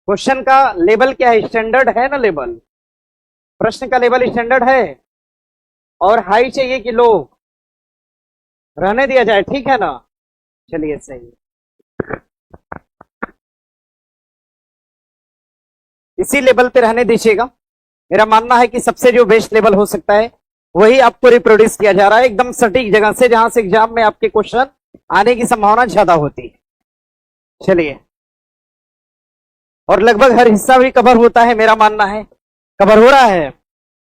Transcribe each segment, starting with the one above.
Question का level क्या है? स्टैंडर्ड है ना लेवल, प्रश्न का लेवल स्टैंडर्ड है और हाई चाहिए कि लो? रहने दिया जाए, ठीक है ना? चलिए सही है, इसी लेवल पे रहने दीजिएगा। मेरा मानना है कि सबसे जो बेस्ट लेवल हो सकता है वही आपको रिप्रोड्यूस किया जा रहा है, एकदम सटीक जगह से जहां से एग्जाम में आपके क्वेश्चन आने की संभावना ज्यादा होती है। चलिए, और लगभग हर हिस्सा भी कवर होता है, मेरा मानना है कवर हो रहा है।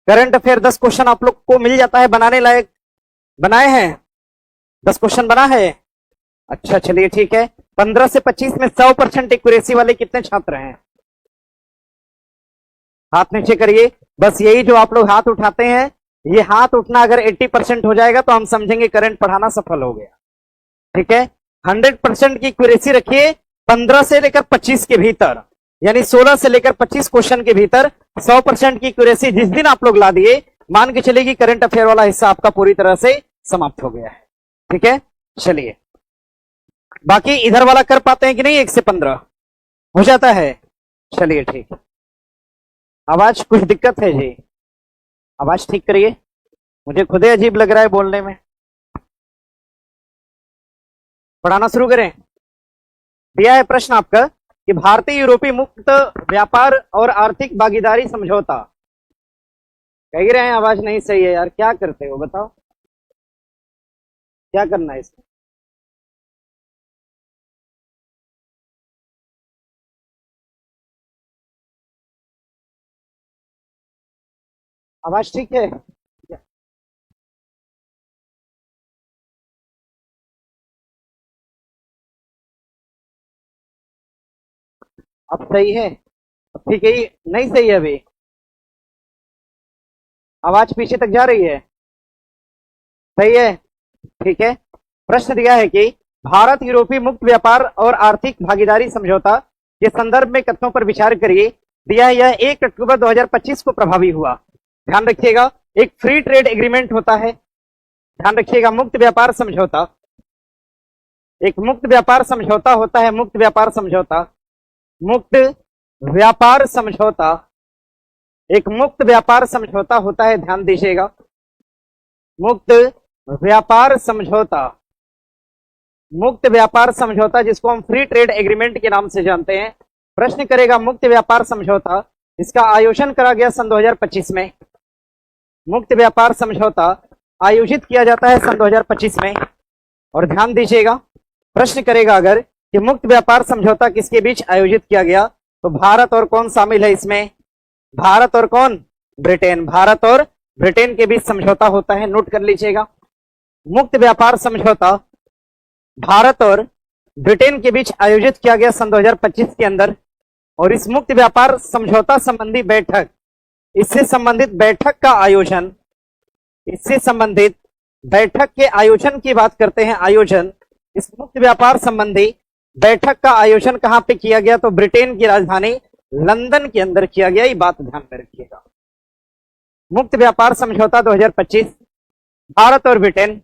करंट अफेयर 10 क्वेश्चन आप लोग को मिल जाता है बनाने लायक, बनाए हैं 10 क्वेश्चन बना है? अच्छा चलिए ठीक है। 15 से 25 में 100% एक्यूरेसी वाले कितने छात्र हैं? हाथ नीचे करिए। बस यही जो आप लोग हाथ उठाते हैं, ये हाथ उठना अगर 80% हो जाएगा तो हम समझेंगे करंट पढ़ाना सफल हो गया, ठीक है। 100% की एक्यूरेसी रखिए 15 से लेकर 25 के भीतर, यानी 16 से लेकर 25 क्वेश्चन के भीतर 100% की एक्यूरेसी जिस दिन आप लोग ला दिए, मान के चलिए कि करंट अफेयर वाला हिस्सा आपका पूरी तरह से समाप्त हो गया है, ठीक है। चलिए, बाकी इधर वाला कर पाते हैं कि नहीं? 1 से 15 हो जाता है? चलिए ठीक है। आवाज कुछ दिक्कत है जी? आवाज ठीक करिए, मुझे खुद ही अजीब लग रहा है बोलने में। पढ़ाना शुरू करें। दिया है प्रश्न आपका कि भारतीय यूरोपीय मुक्त व्यापार और आर्थिक भागीदारी समझौता, कह ही रहे हैं आवाज नहीं सही है यार, क्या करते हो बताओ, क्या करना है इसमें? आवाज ठीक है? अब सही है? अब ठीक है? नहीं सही है अभी? आवाज पीछे तक जा रही है? सही है, ठीक है। प्रश्न दिया है कि भारत यूरोपीय मुक्त व्यापार और आर्थिक भागीदारी समझौता के संदर्भ में कथनों पर विचार करिए। दिया है यह 1 अक्टूबर 2025 को प्रभावी हुआ। ध्यान रखिएगा, एक फ्री ट्रेड एग्रीमेंट होता है, ध्यान रखिएगा, मुक्त व्यापार समझौता, एक मुक्त व्यापार समझौता होता है, मुक्त व्यापार समझौता, मुक्त व्यापार समझौता, एक मुक्त व्यापार समझौता होता है, ध्यान दीजिएगा, मुक्त व्यापार समझौता, मुक्त व्यापार समझौता जिसको हम फ्री ट्रेड एग्रीमेंट के नाम से जानते हैं। प्रश्न करेगा मुक्त व्यापार समझौता, इसका आयोजन करा गया सन 2025 में। मुक्त व्यापार समझौता आयोजित किया जाता है सन 2025 में। और ध्यान दीजिएगा, प्रश्न करेगा अगर कि मुक्त व्यापार समझौता किसके बीच आयोजित किया गया, तो भारत और कौन शामिल है इसमें? भारत और कौन? ब्रिटेन। भारत और ब्रिटेन के बीच समझौता होता है, नोट कर लीजिएगा। मुक्त व्यापार समझौता भारत और ब्रिटेन के बीच आयोजित किया गया सन 2025 के अंदर। और इस मुक्त व्यापार समझौता संबंधी बैठक, इससे संबंधित बैठक का आयोजन, इससे संबंधित बैठक के आयोजन की बात करते हैं, आयोजन, इस मुक्त व्यापार संबंधी बैठक का आयोजन कहां पे किया गया? तो ब्रिटेन की राजधानी लंदन के अंदर किया गया, ये बात ध्यान में रखिएगा। मुक्त व्यापार समझौता 2025 भारत और ब्रिटेन,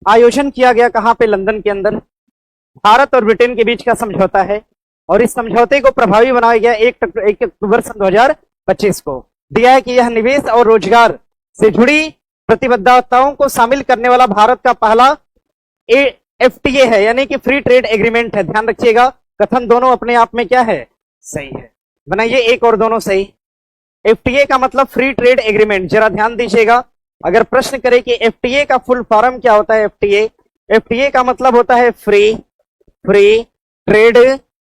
आयोजन किया गया कहां पे? लंदन के अंदर। भारत और ब्रिटेन के बीच का समझौता है और इस समझौते को प्रभावी बनाया गया 1 अक्टूबर सन 2025 को। दिया है कि यह निवेश और रोजगार से जुड़ी प्रतिबद्धताओं को शामिल करने वाला भारत का पहला FTA है, यानी कि फ्री ट्रेड एग्रीमेंट है। ध्यान रखिएगा, कथन दोनों अपने आप में क्या है? सही है। बनाइए एक और दोनों सही। FTA का मतलब फ्री ट्रेड एग्रीमेंट, जरा ध्यान दीजिएगा। अगर प्रश्न करे कि FTA का फुल फॉर्म क्या होता है? FTA का मतलब होता है फ्री ट्रेड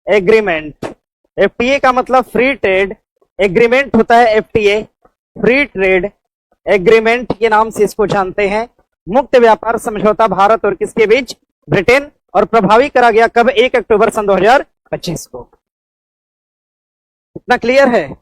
एग्रीमेंट। FTA का मतलब फ्री ट्रेड एग्रीमेंट होता है, FTA फ्री ट्रेड एग्रीमेंट के नाम से इसको जानते हैं। मुक्त व्यापार समझौता भारत और किसके बीच? ब्रिटेन। और प्रभावी करा गया कब? 1 अक्टूबर सन 2025 को। इतना क्लियर है?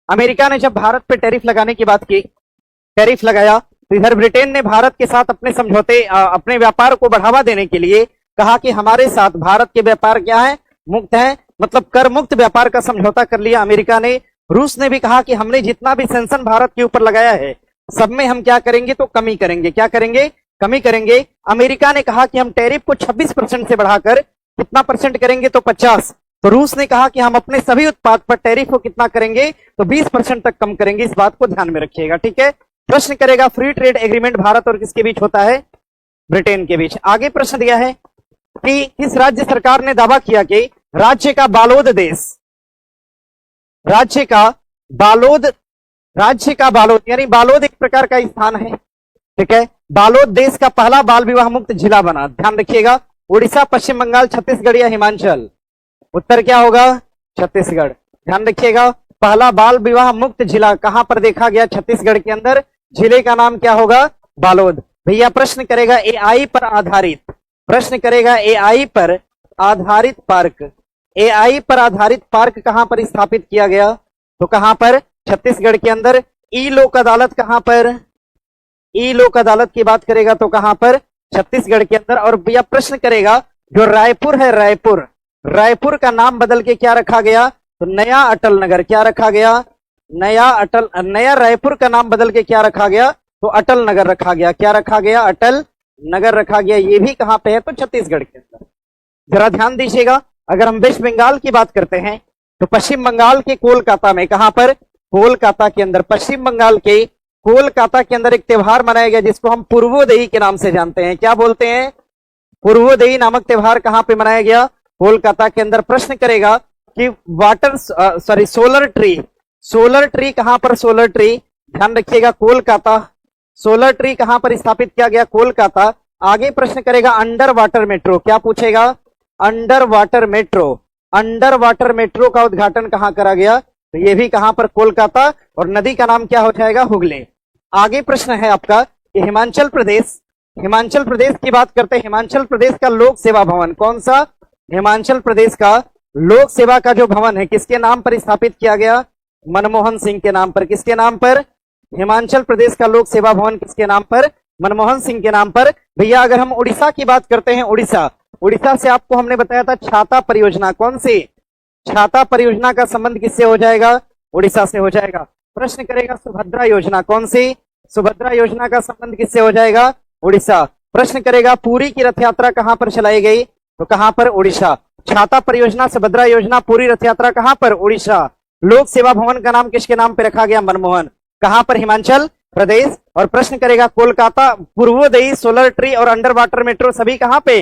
अमेरिका ने जब भारत पे टैरिफ लगाने की बात की, टैरिफ लगाया, तो इधर ब्रिटेन ने भारत के साथ अपने समझौते, अपने व्यापार को बढ़ावा देने के लिए कहा कि हमारे साथ भारत के व्यापार क्या है? मुक्त है, मतलब कर मुक्त व्यापार का समझौता कर लिया अमेरिका ने। रूस ने भी कहा कि हमने जितना भी सेंक्शन भारत के ऊपर लगाया है सब में हम क्या करेंगे? तो कमी करेंगे। क्या करेंगे? कमी करेंगे। अमेरिका ने कहा कि हम टैरिफ को 26% से बढ़ाकर कितना परसेंट करेंगे? तो 50। तो रूस ने कहा कि हम अपने सभी उत्पाद पर टैरिफ को कितना करेंगे, तो 20% तक कम करेंगे। इस बात को ध्यान में रखिएगा, ठीक है। प्रश्न करेगा फ्री ट्रेड एग्रीमेंट भारत और किसके बीच होता है, ब्रिटेन के बीच। आगे प्रश्न दिया है कि किस राज्य सरकार ने दावा किया कि राज्य का बालोद देश, राज्य का बालोद यानी बालोद एक प्रकार का स्थान है, ठीक है। बालोद देश का पहला बाल विवाह मुक्त जिला बना। ध्यान रखिएगा, उड़ीसा, पश्चिम बंगाल, छत्तीसगढ़ या हिमाचल। उत्तर क्या होगा, छत्तीसगढ़। ध्यान रखिएगा, पहला बाल विवाह मुक्त जिला कहां पर देखा गया, छत्तीसगढ़ के अंदर। जिले का नाम क्या होगा, बालोद। भैया प्रश्न करेगा एआई पर आधारित, प्रश्न करेगा एआई पर आधारित पार्क, एआई पर आधारित पार्क कहां पर स्थापित किया गया, तो कहां पर, छत्तीसगढ़ के अंदर। ई लोक अदालत कहां पर, ई लोक अदालत की बात करेगा तो कहां पर, छत्तीसगढ़ के अंदर। और भैया प्रश्न करेगा जो रायपुर है, रायपुर, रायपुर का नाम बदल के क्या रखा गया, तो नया अटल नगर। क्या रखा गया, नया रायपुर का नाम बदल के क्या रखा गया, तो अटल नगर रखा गया। क्या रखा गया, अटल नगर रखा गया। ये भी कहां पे है, तो छत्तीसगढ़ के अंदर। जरा ध्यान दीजिएगा, अगर हम वेस्ट बंगाल की बात करते हैं तो पश्चिम बंगाल के कोलकाता में, कहां पर, कोलकाता के अंदर, पश्चिम बंगाल के कोलकाता के अंदर एक त्योहार मनाया गया जिसको हम पूर्वोदयी के नाम से जानते हैं। क्या बोलते हैं, पूर्वोदयी नामक त्योहार कहां पे मनाया गया, कोलकाता के अंदर। प्रश्न करेगा कि सोलर ट्री कहां पर, सोलर ट्री, ध्यान रखिएगा, कोलकाता। सोलर ट्री कहां पर स्थापित किया गया, कोलकाता। आगे प्रश्न करेगा अंडर वाटर मेट्रो। क्या पूछेगा, under water metro, under water metro का उद्घाटन कहां करा गया, तो ये भी कहां पर, कोलकाता। और नदी का नाम क्या हो जाएगा, हुगली। आगे प्रश्न है आपका कि हिमाचल प्रदेश, हिमाचल प्रदेश की बात करते हैं। हिमाचल प्रदेश का लोक सेवा भवन कौन सा, हिमाचल प्रदेश का लोक सेवा का जो भवन है किसके नाम पर स्थापित किया गया, मनमोहन सिंह के नाम पर। किसके नाम पर, हिमाचल प्रदेश का लोक सेवा भवन किसके नाम पर, मनमोहन सिंह के नाम पर। भैया अगर हम उड़ीसा की बात करते हैं, उड़ीसा, उड़ीसा से आपको हमने बताया था छाता परियोजना, कौन सी, छाता परियोजना का संबंध किससे हो जाएगा, उड़ीसा से हो जाएगा। प्रश्न करेगा सुभद्रा योजना, कौन सी, सुभद्रा योजना का संबंध किससे हो जाएगा, उड़ीसा। प्रश्न करेगा पुरी की रथ यात्रा कहां पर चलाई गई, तो कहां पर, उड़ीसा। छाता परियोजना, सुभद्रा योजना, पूरी रथ यात्रा कहां पर, उड़ीसा। लोक सेवा भवन का नाम किसके नाम पर रखा गया, मनमोहन, कहां पर, हिमाचल प्रदेश। और प्रश्न करेगा कोलकाता, पूर्वोदयी, सोलर ट्री और अंडर वाटर मेट्रो सभी कहां पे,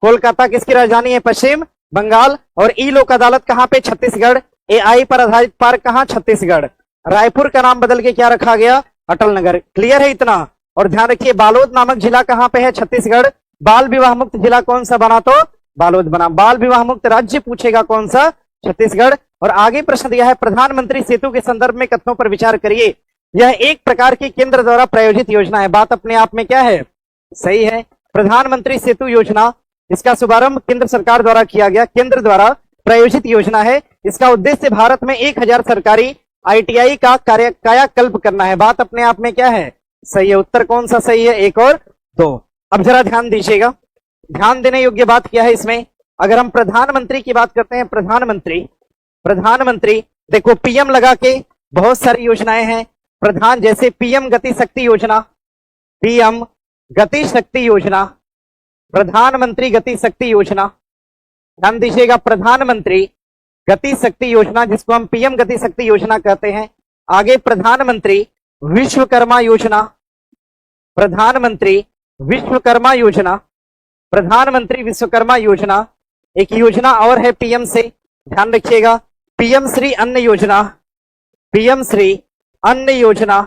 कोलकाता किसकी राजधानी है, पश्चिम बंगाल। और ई लोक अदालत कहां पे, छत्तीसगढ़। एआई पर आधारित पार्क कहां, छत्तीसगढ़। रायपुर का नाम बदल के क्या रखा गया, अटल नगर। क्लियर है इतना। और ध्यान रखिए बालोद नामक जिला कहां पे है, छत्तीसगढ़। बाल विवाह मुक्त जिला कौन सा बना, तो बालोद बना। बाल विवाह मुक्त राज्य पूछेगा कौन सा, छत्तीसगढ़। और आगे प्रश्न दिया है प्रधानमंत्री सेतु के संदर्भ में कथनों पर विचार करिए। यह एक प्रकार की केंद्र द्वारा प्रायोजित योजना है। बात अपने आप में क्या है, सही है। प्रधानमंत्री सेतु योजना, इसका शुभारंभ केंद्र सरकार द्वारा किया गया, केंद्र द्वारा प्रायोजित योजना है। इसका उद्देश्य भारत में 1000 सरकारी आईटीआई का कायाकल्प करना है। बात अपने आप में क्या है, सही है। उत्तर कौन सा सही है, 1 और 2। अब जरा ध्यान दीजिएगा, ध्यान देने योग्य बात क्या है इसमें। अगर हम प्रधानमंत्री की बात करते हैं, प्रधानमंत्री देखो पीएम लगा के बहुत सारी योजनाएं हैं। प्रधान जैसे पीएम गति शक्ति योजना, पीएम गति शक्ति योजना, प्रधानमंत्री गति शक्ति योजना। ध्यान दीजिएगा, प्रधानमंत्री गति शक्ति योजना जिसको हम पीएम गति शक्ति योजना कहते हैं। आगे प्रधानमंत्री विश्वकर्मा योजना, प्रधानमंत्री विश्वकर्मा योजना, प्रधानमंत्री विश्वकर्मा योजना। एक योजना और है पीएम से, ध्यान रखिएगा, पीएम श्री अन्न योजना, पीएम श्री अन्न योजना,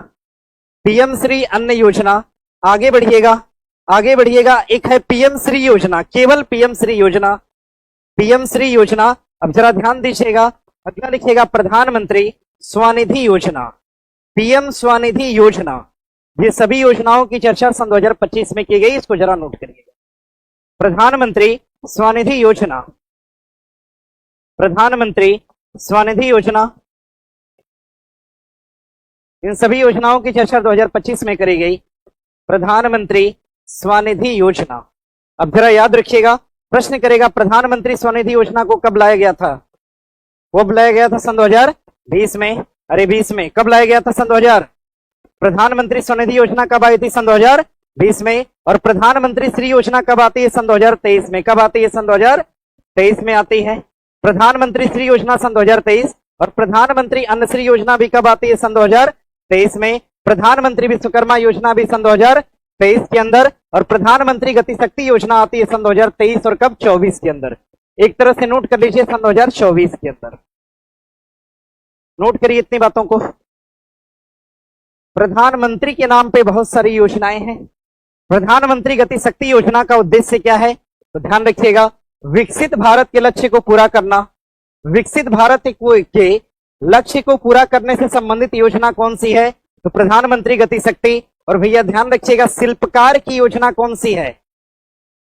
पीएम श्री अन्न योजना। आगे बढ़िएगा, आगे बढ़िएगा, एक है पीएम श्री योजना, केवल पीएम श्री योजना, पीएम श्री योजना। अब जरा ध्यान दीजिएगा, अगला लिखिएगा प्रधानमंत्री स्वनिधि योजना, पीएम स्वनिधि योजना। ये सभी योजनाओं की चर्चा सन 2025 में की गई, इसको जरा नोट करिएगा। प्रधानमंत्री स्वनिधि योजना, प्रधानमंत्री स्वनिधि योजना, इन सभी योजनाओं की चर्चा 2025 में करी गई। प्रधानमंत्री स्वनिधि योजना। अब जरा याद रखिएगा, प्रश्न करेगा प्रधानमंत्री स्वनिधि योजना को कब लाया गया था, कब लाया गया था, सन 2020 में। अरे 20 में, कब लाया गया था, सन 2000। प्रधानमंत्री स्वनिधि योजना कब आई थी, सन 2020 में। और प्रधानमंत्री श्री योजना कब आती है, सन 2023 में। कब आती है, सन 2023 में आती है। प्रधानमंत्री श्री योजना सन 2023 और प्रधानमंत्री अन्न श्री योजना भी कब आती है? सन 2023 में। प्रधानमंत्री विश्वकर्मा योजना भी सन 2023 के अंदर, और प्रधानमंत्री गति शक्ति योजना आती है सन 2023 और कब? 24 के अंदर। एक तरह से नोट कर लीजिए, सन 2024 के अंदर। नोट करिए इतनी बातों को। प्रधानमंत्री के नाम पे बहुत सारी योजनाएं हैं। प्रधानमंत्री गति शक्ति योजना का उद्देश्य क्या है? तो ध्यान रखिएगा, विकसित भारत के लक्ष्य को पूरा करना। विकसित भारत के लक्ष्य को पूरा करने से संबंधित योजना कौन सी है? तो प्रधानमंत्री गति शक्ति। और भैया ध्यान रखिएगा, शिल्पकार की योजना कौन सी है?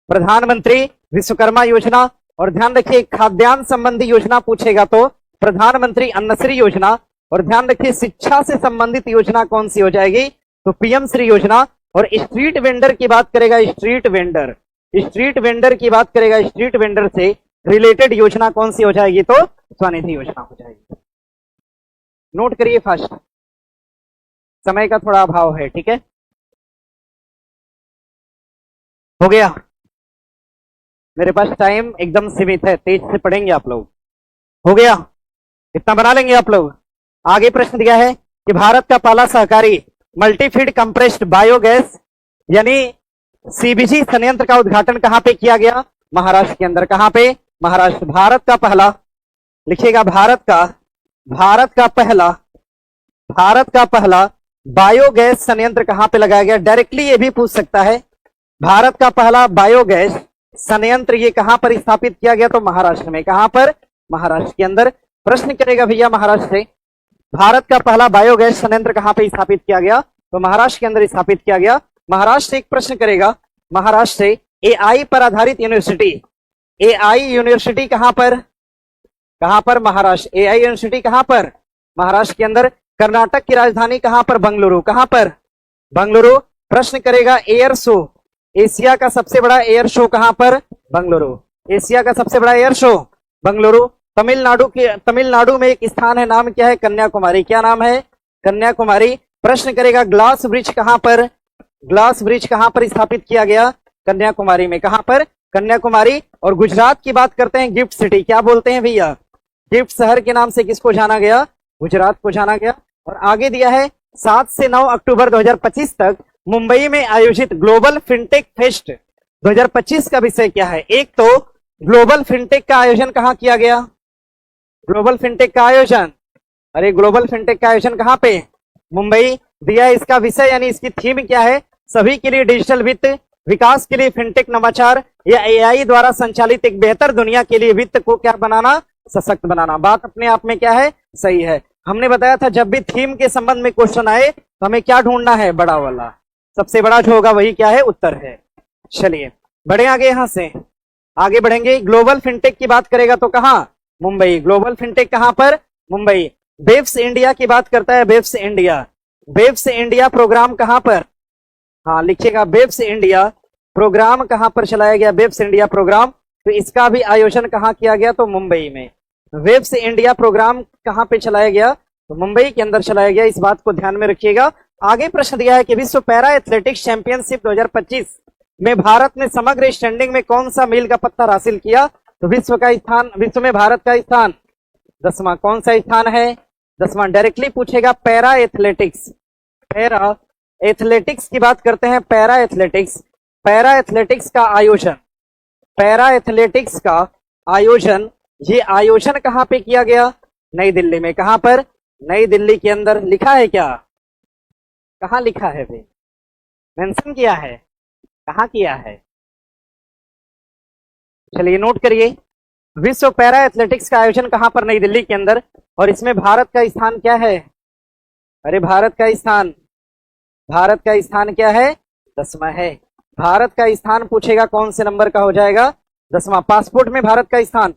प्रधानमंत्री विश्वकर्मा योजना। और ध्यान रखिए, खाद्यान्न संबंधी योजना पूछेगा तो प्रधानमंत्री अन्नश्री योजना। और ध्यान रखिए, शिक्षा से संबंधित योजना कौन सी हो जाएगी? तो पीएम श्री योजना। और स्ट्रीट वेंडर की बात करेगा, स्ट्रीट वेंडर, स्ट्रीट वेंडर की बात करेगा, स्ट्रीट वेंडर से रिलेटेड योजना कौन सी हो जाएगी? तो स्वनिधि योजना हो जाएगी। नोट करिए फास्ट, समय का थोड़ा अभाव है, ठीक है? हो गया, मेरे पास टाइम एकदम सीमित है, तेज से पढ़ेंगे आप लोग। हो गया, इतना बना लेंगे आप लोग। आगे प्रश्न दिया है कि भारत का पहला सहकारी मल्टीफीड कंप्रेस्ड बायोगैस यानी सीबीजी संयंत्र का उद्घाटन कहां पे किया गया? महाराष्ट्र के अंदर। कहां पे? महाराष्ट्र। भारत का पहला, लिखिएगा, भारत का पहला बायोगैस संयंत्र कहां पे लगाया गया? डायरेक्टली ये भी पूछ सकता है, भारत का पहला बायोगैस संयंत्र ये कहां पर स्थापित किया गया? तो महाराष्ट्र में। कहां पर? महाराष्ट्र के अंदर। प्रश्न करेगा भैया महाराष्ट्र से, भारत का पहला बायोगैस संयंत्र कहां पे स्थापित किया गया? तो महाराष्ट्र के अंदर स्थापित किया गया। महाराष्ट्र से एक प्रश्न करेगा, महाराष्ट्र से एआई पर आधारित यूनिवर्सिटी, एआई यूनिवर्सिटी कहां पर? कहां पर? महाराष्ट्र। एआई यूनिवर्सिटी कहां पर? महाराष्ट्र के अंदर। कर्नाटक की राजधानी कहां पर? बंगलुरु। कहां पर? बंगलुरु। प्रश्न करेगा, एयर शो, एशिया का सबसे बड़ा एयर शो कहां पर? बंगलुरु। एशिया का सबसे बड़ा एयर शो बंगलुरु। तमिलनाडु में एक स्थान है, नाम क्या है? कन्याकुमारी। क्या नाम है? कन्याकुमारी। प्रश्न करेगा, ग्लास ब्रिज कहां पर? ग्लास ब्रिज कहां पर स्थापित किया गया? कन्याकुमारी में। कहां पर? कन्याकुमारी। और गुजरात की बात करते हैं, गिफ्ट सिटी क्या बोलते हैं भैया? गिफ्ट शहर के नाम से किसको जाना गया? गुजरात को जाना गया। और आगे दिया है 7 से 9 अक्टूबर 2025 तक मुंबई में आयोजित ग्लोबल फिनटेक फेस्ट 2025 का विषय क्या है? एक तो ग्लोबल फिनटेक का आयोजन कहां किया गया? ग्लोबल फिनटेक का आयोजन, अरे ग्लोबल फिनटेक का आयोजन कहां पे? मुंबई। दिया है इसका विषय यानी इसकी थीम क्या है? सभी के लिए डिजिटल वित्त, विकास के लिए फिनटेक नवाचार या एआई द्वारा संचालित एक बेहतर दुनिया के लिए वित्त को क्या बनाना? सशक्त बनाना। बात अपने आप में क्या है? सही है। हमने बताया था जब भी थीम के संबंध में क्वेश्चन आए तो हमें क्या ढूंढना है? बड़ा वाला, सबसे बड़ा जो होगा वही क्या है? उत्तर है। चलिए बढ़े आगे, यहां से आगे बढ़ेंगे। ग्लोबल फिनटेक की बात करेगा तो कहां? मुंबई। ग्लोबल फिनटेक कहां पर? मुंबई। बेब्स इंडिया की बात करता है, babes India. Babes India programme कहां पर? हाँ लिखिएगा, बेब्स इंडिया प्रोग्राम कहां पर चलाया गया? Babes India programme. तो इसका भी आयोजन कहां किया गया? तो मुंबई में। वेब्स इंडिया प्रोग्राम कहां पे चलाया गया? तो मुंबई के अंदर चलाया गया। इस बात को ध्यान में रखिएगा। आगे प्रश्न दिया है कि विश्व पैरा एथलेटिक्स चैंपियनशिप 2025 में भारत ने समग्र स्टैंडिंग में कौन सा मील का पत्थर हासिल किया? तो विश्व में भारत का स्थान 10वां। कौन सा स्थान है? 10वां। डायरेक्टली पूछेगा पैरा एथलेटिक्स। पैरा एथलेटिक्स की बात करते हैं, पैरा एथलेटिक्स। पैरा एथलेटिक्स का आयोजन, पैरा एथलेटिक्स का आयोजन, ये आयोजन कहां पे किया गया? नई दिल्ली में। कहां पर? नई दिल्ली के अंदर। लिखा है क्या? कहां लिखा है भाई? मेंशन किया है? कहां किया है? चलिए नोट करिए, विश्व पैरा एथलेटिक्स का आयोजन कहां पर? नई दिल्ली के अंदर। और इसमें भारत का स्थान क्या है? अरे भारत का स्थान क्या है? 10वां है। भारत का स्थान पूछेगा कौन से नंबर का हो जाएगा? 10वां। पासपोर्ट में भारत का स्थान,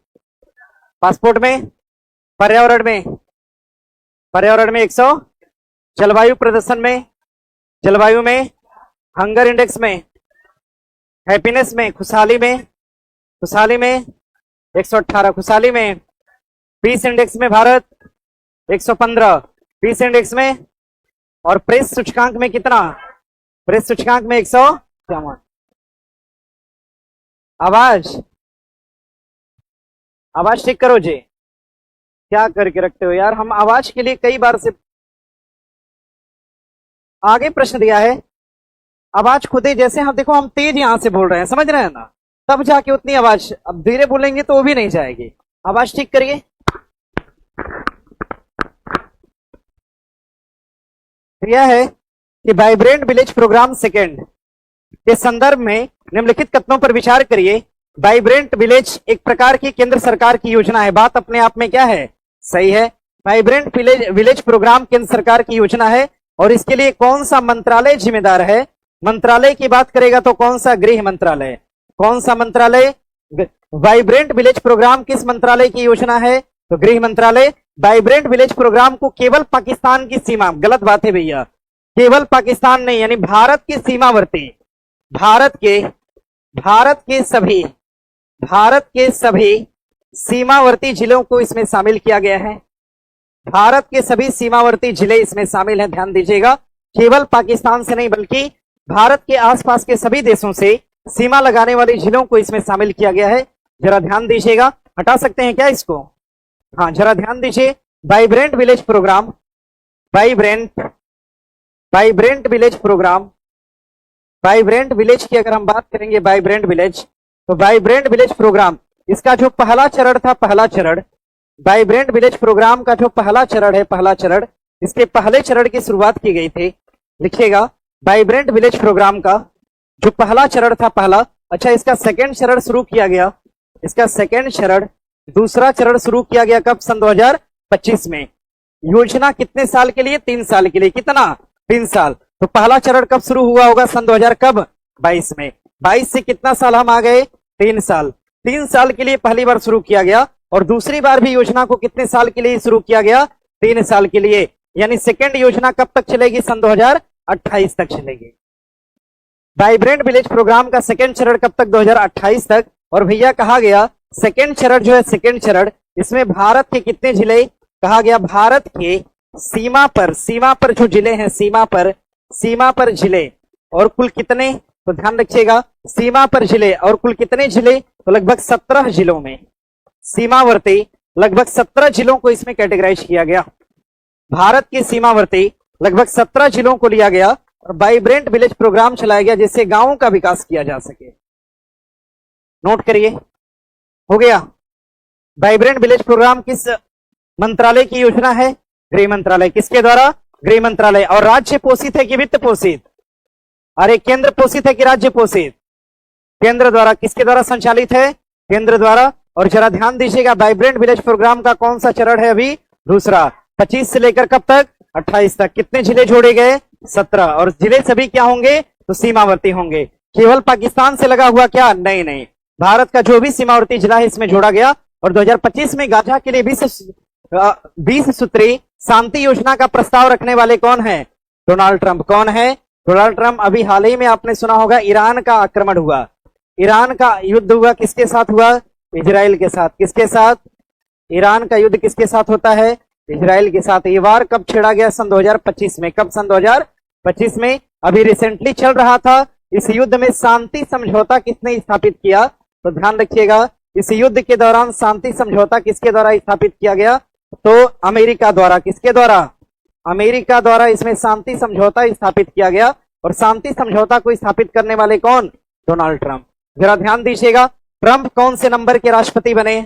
पासपोर्ट में, पर्यावरण में 100, जलवायु प्रदर्शन में, जलवायु में, हंगर इंडेक्स में, हैप्पीनेस में, खुशहाली में 118, खुशहाली में, पीस इंडेक्स में भारत 115, पीस इंडेक्स में। और प्रेस सूचकांक में कितना? प्रेस सूचकांक में 154। आवाज आवाज ठीक करो जी। क्या करके रखते हो यार, हम आवाज के लिए कई बार से आगे प्रश्न दिया है। आवाज खुद ही, जैसे हम देखो हम तेज यहां से बोल रहे हैं, समझ रहे हैं ना, तब जाके उतनी आवाज, अब धीरे बोलेंगे तो वो भी नहीं जाएगी। आवाज ठीक करिए। यह है कि वाइब्रेंट विलेज प्रोग्राम सेकेंड के संदर्भ में निम्नलिखित कथनों पर विचार करिए। वाइब्रेंट विलेज एक प्रकार की केंद्र सरकार की योजना है। बात अपने आप में क्या है, सही है। वाइब्रेंट विलेज प्रोग्राम केंद्र सरकार की योजना है और इसके लिए कौन सा मंत्रालय जिम्मेदार है? मंत्रालय की बात करेगा तो कौन सा? गृह मंत्रालय। कौन सा मंत्रालय? वाइब्रेंट विलेज प्रोग्राम किस मंत्रालय की योजना है? तो गृह मंत्रालय। वाइब्रेंट विलेज प्रोग्राम को केवल पाकिस्तान की सीमा, गलत बात है भैया, केवल पाकिस्तान नहीं, यानी भारत की सीमावर्ती, भारत के सभी सीमावर्ती जिलों को इसमें शामिल किया गया है। भारत के सभी सीमावर्ती जिले इसमें शामिल हैं, ध्यान दीजिएगा। केवल पाकिस्तान से नहीं बल्कि भारत के आसपास के सभी देशों से सीमा लगाने वाले जिलों को इसमें शामिल किया गया है। जरा ध्यान दीजिएगा। हटा सकते हैं क्या इसको? हाँ, जरा ध्यान दीजिए। Vibrant village programme, vibrant village की अगर हम बात करेंगे, वाइब्रेंट विलेज, तो वाइब्रेंट विलेज प्रोग्राम, इसका जो पहला चरण था, पहला चरण, वाइब्रेंट विलेज प्रोग्राम का जो पहला चरण है, पहला चरण, इसके पहले चरण की शुरुआत की गई थी। लिखिएगा, वाइब्रेंट विलेज प्रोग्राम का जो पहला चरण था, पहला, अच्छा, इसका सेकेंड चरण शुरू किया गया, इसका सेकेंड चरण, दूसरा चरण शुरू किया गया कब? सन 2025 में। योजना कितने साल के लिए? 3 साल के लिए। कितना? 3 साल। तो पहला चरण कब शुरू हुआ होगा? सन 2022 में। 22 से कितना साल हम आ गए? 3 साल। 3 साल के लिए पहली बार शुरू किया गया और दूसरी बार भी योजना को कितने साल के लिए शुरू किया गया? 3 साल के लिए। यानी सेकेंड योजना कब तक चलेगी? सन 2028 तक चलेगी। वाइब्रेंट विलेज प्रोग्राम का सेकेंड चरण कब तक? 2028 तक। और भैया कहा गया सेकेंड चरण जो है, सेकेंड चरण, इसमें भारत के कितने जिले? कहा गया भारत के सीमा पर जो जिले हैं, सीमा पर जिले, और कुल कितने? तो ध्यान रखिएगा, सीमा पर जिले और कुल कितने जिले? तो लगभग 17 जिलों में, सीमावर्ती लगभग 17 जिलों को इसमें कैटेगराइज किया गया। भारत की सीमावर्ती लगभग 17 जिलों को लिया गया और वाइब्रेंट विलेज प्रोग्राम चलाया गया जिससे गांवों का विकास किया जा सके। नोट करिए, हो गया। वाइब्रेंट विलेज प्रोग्राम किस मंत्रालय की योजना है? गृह मंत्रालय। किसके द्वारा? गृह मंत्रालय। और राज्य पोषित है कि वित्त पोषित? अरे केंद्र पोषित है कि राज्य पोषित? केंद्र द्वारा। किसके द्वारा संचालित है? केंद्र द्वारा। और जरा ध्यान दीजिएगा, वाइब्रेंट विलेज प्रोग्राम का कौन सा चरण है अभी? दूसरा। 25 से लेकर कब तक? 28 तक। कितने जिले जोड़े गए? 17। और जिले सभी क्या होंगे? तो सीमावर्ती होंगे। केवल पाकिस्तान से लगा हुआ क्या? नहीं नहीं, भारत का जो भी सीमावर्ती जिला है इसमें जोड़ा गया। और 2025 में गाजा के लिए 20 सूत्री शांति योजना का प्रस्ताव रखने वाले कौन है? Donald Trump. कौन है? Donald Trump. अभी हाल ही में आपने सुना होगा, ईरान का आक्रमण हुआ, ईरान का युद्ध हुआ, किसके साथ हुआ? इजराइल के साथ। किसके साथ? ईरान का युद्ध किसके साथ होता है? इजराइल के साथ। ये वार कब छेड़ा गया? सन 2025 में। कब? सन 2025 में। अभी रिसेंटली चल रहा था। इस युद्ध में शांति समझौता किसने स्थापित किया? तो ध्यान रखिएगा, इस युद्ध के दौरान शांति समझौता किसके द्वारा स्थापित किया गया? तो अमेरिका द्वारा। किसके द्वारा? अमेरिका द्वारा इसमें शांति समझौता स्थापित किया गया। और शांति समझौता को स्थापित करने वाले कौन? Donald Trump. जरा ध्यान दीजिएगा, ट्रंप कौन से नंबर के राष्ट्रपति बने?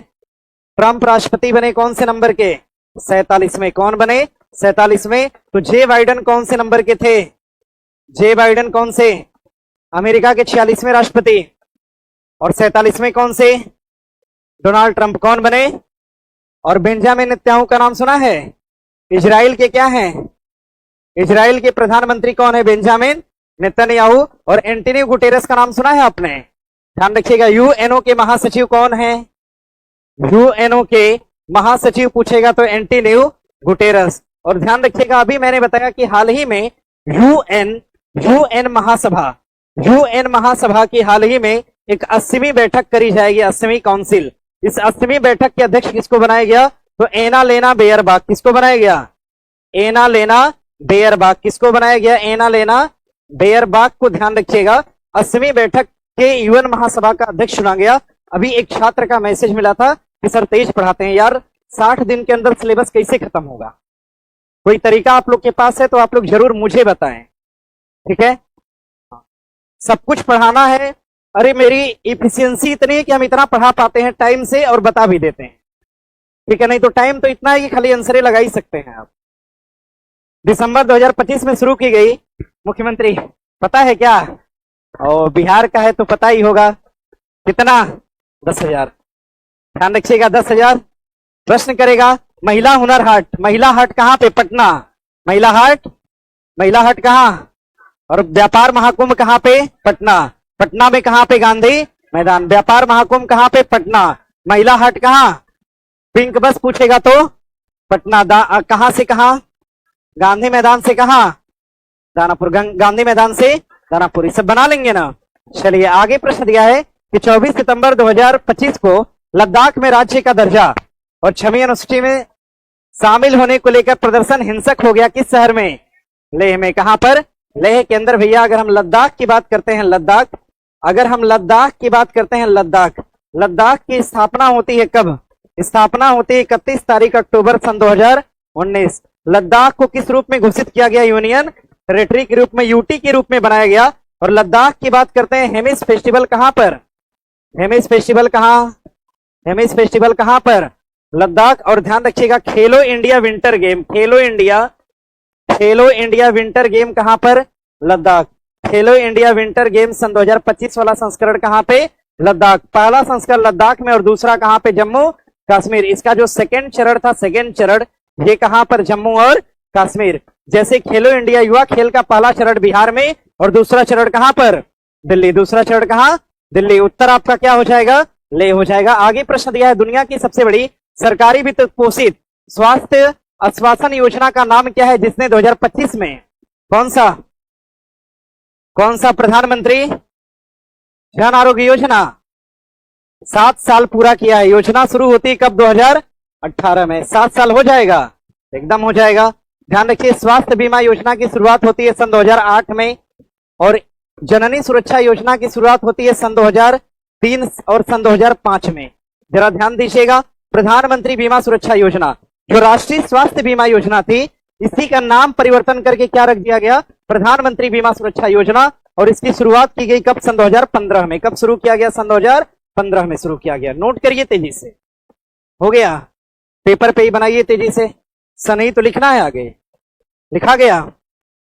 ट्रंप राष्ट्रपति बने कौन से नंबर के? 47वें। कौन बने? 47वें। तो जे बाइडेन कौन से नंबर के थे? जे बाइडेन कौन से? अमेरिका के 46वें राष्ट्रपति। और 47वें कौन से? Donald Trump. कौन बने? और बेंजामिन नेतन्याहू का नाम सुना है? इजराइल के क्या हैं? इजराइल के प्रधानमंत्री कौन है? Benjamin Netanyahu. और एंटोनियो गुटेरेस का नाम सुना है आपने? ध्यान रखिएगा, यूएनओ के महासचिव कौन है? यूएनओ के महासचिव पूछेगा तो एंटोनियो गुटेरेस। और ध्यान रखिएगा, अभी मैंने बताया कि हाल ही में यूएन महासभा की हाल ही में एक 80वीं बैठक करी जाएगी, 80वीं काउंसिल। इस 80वीं बैठक के अध्यक्ष किसको बनाया गया? तो एना लेना बेयरबाक। किसको बनाया गया? एना लेना बेयरबाक। किसको बनाया गया? एना लेना बेयरबाक को। ध्यान रखिएगा, 80वीं बैठक के यूएन महासभा का अध्यक्ष चुना गया। अभी एक छात्र का मैसेज मिला था कि सर तेज पढ़ाते हैं। यार 60 दिन के अंदर सिलेबस कैसे खत्म होगा? कोई तरीका आप लोग के पास है तो आप लोग जरूर मुझे बताएं, ठीक है? सब कुछ पढ़ाना है। अरे मेरी इफिशियंसी इतनी है कि हम इतना पढ़ा पाते हैं टाइम से और बता भी देते हैं, ठीक है? नहीं तो टाइम तो इतना है कि खाली आंसरें लगा ही सकते हैं आप। दिसंबर 2025 में शुरू की गई, मुख्यमंत्री पता है क्या? और बिहार का है तो पता ही होगा। कितना? 10,000। ध्यान रखिएगा, 10,000। प्रश्न करेगा महिला हुनर हाट। महिला हाट कहां पे? पटना। महिला हाट, महिला हाट कहां? और व्यापार महाकुंभ कहां पे? पटना। पटना में कहां पे? गांधी मैदान। व्यापार महाकुंभ कहां पे? पटना। महिला हाट कहां? पिंक बस पूछेगा तो पटना। कहां से कहां? गांधी मैदान से कहां? दानापुर। गांधी मैदान से दानापुर। ये सब बना लेंगे ना? चलिए आगे प्रश्न दिया है कि 24 सितंबर 2025 को लद्दाख में राज्य का दर्जा और 6वीं अनुसूची में शामिल होने को लेकर प्रदर्शन हिंसक हो गया किस शहर में? लेह में। कहां पर? लेह के अंदर। भैया अगर हम लद्दाख की बात करते हैं, लद्दाख, अगर हम लद्दाख की बात करते हैं, लद्दाख, लद्दाख की स्थापना होती है कब? स्थापना होती है 31 तारीख अक्टूबर सन 2019। लद्दाख को किस रूप में घोषित किया गया? यूनियन टेरिटरी के रूप में, यूटी के रूप में बनाया गया। और लद्दाख की बात करते हैं, हेमिस फेस्टिवल कहां पर? हेमिस फेस्टिवल कहां? हेमिस फेस्टिवल कहां पर? लद्दाख। और ध्यान रखिएगा खेलो इंडिया विंटर गेम, खेलो इंडिया विंटर गेम कहां पर? लद्दाख। खेलो इंडिया विंटर गेम सन 2025 वाला संस्करण कहां पे? लद्दाख। पहला संस्करण लद्दाख में और दूसरा कहां पे? जम्मू कश्मीर। इसका जो सेकेंड चरण था, सेकेंड चरण, ये कहां पर? जम्मू और कश्मीर। जैसे खेलो इंडिया युवा खेल का पहला चरण बिहार में और दूसरा चरण कहां पर? दिल्ली। दूसरा चरण कहां? दिल्ली। उत्तर आपका क्या हो जाएगा? ले हो जाएगा। आगे प्रश्न दिया है दुनिया की सबसे बड़ी सरकारी वित्त पोषित स्वास्थ्य आश्वासन योजना का नाम क्या है, जिसने 2025 में कौन सा प्रधानमंत्री जन आरोग्य योजना 7 साल पूरा किया है। योजना शुरू होती है कब? 2018 में। 7 साल हो जाएगा? एकदम हो जाएगा। ध्यान रखिए स्वास्थ्य बीमा योजना की शुरुआत होती है सन 2008 में और जननी सुरक्षा योजना की शुरुआत होती है सन 2003 और सन 2005 में। जरा ध्यान दीजिएगा, प्रधानमंत्री बीमा सुरक्षा योजना जो राष्ट्रीय स्वास्थ्य बीमा योजना थी, इसी का नाम परिवर्तन करके क्या रख दिया गया? प्रधानमंत्री बीमा सुरक्षा योजना। और इसकी शुरुआत की गई कब? सन 2015 में। कब शुरू किया गया? सन 2015 में शुरू किया गया। नोट करिए तेजी से। हो गया? पेपर पे ही बनाइए तेजी से, सही तो लिखना है, आगे लिखा गया।